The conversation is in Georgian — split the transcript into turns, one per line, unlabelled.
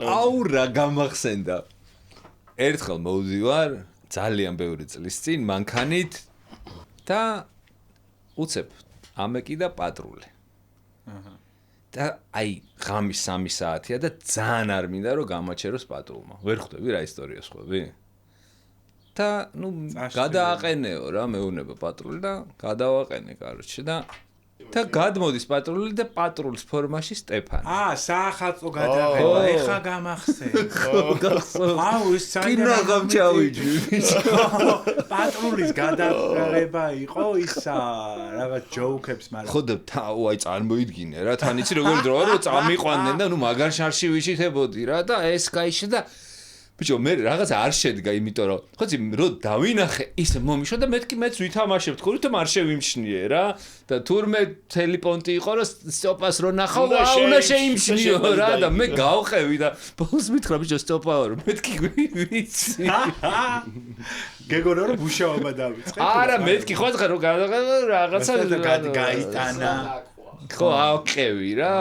აუ რა გამახსენდა ერთხელ მოვდივარ ძალიან ბევრი წლის წინ მანქანით და უცებ ამეკი და პატრული და აი ღამის 3 საათია და ძალიან არ მინდა რომ გამაჩეროს პატრულმა ვერ ხვდები რა ისტორიას ხვდები და ნუ გადააყენეო რა მეუნება პატრული და გადავაყენე კაროჩე და გადმოდის პატრული და პატრულის ფორმაში სტეფანი.
საახალწლო გადაღება, ეხა გამახსენე. აუ ის
კინო გამჩავიჯი.
პატრულის გადაღება იყო ისა რაღაც ჯოუკებს მაგრამ.
ხო და აი წარმოიდგინე რა, თან იცი როგორი დროა რომ წამიყვანდნენ და ნუ მაგარ შარში ვიჩითებოდი რა და ეს кайში და ბიჭო მე რაღაცა არ შედგა იმიტომ რომ ხოცი რომ დავინახე ისე მომიშვა და მეთქი მეც ვითამაშებთ ხო რითომ არ შევიმჩნიე რა და თურმე ტელეპონტი იყო რომ სტოპას რო ნახავ უნდა შეიმჩნიო რა და მე გავყევი და ბოლოს მითხრა ბიჭო სტოპაო რომ მეთქი ვიცი
გეგონა რომ ბუშაობა დავიწყე
არა მეთქი ხო ხარ რომ რაღაცა
გაიტანა
ხო აყევი რა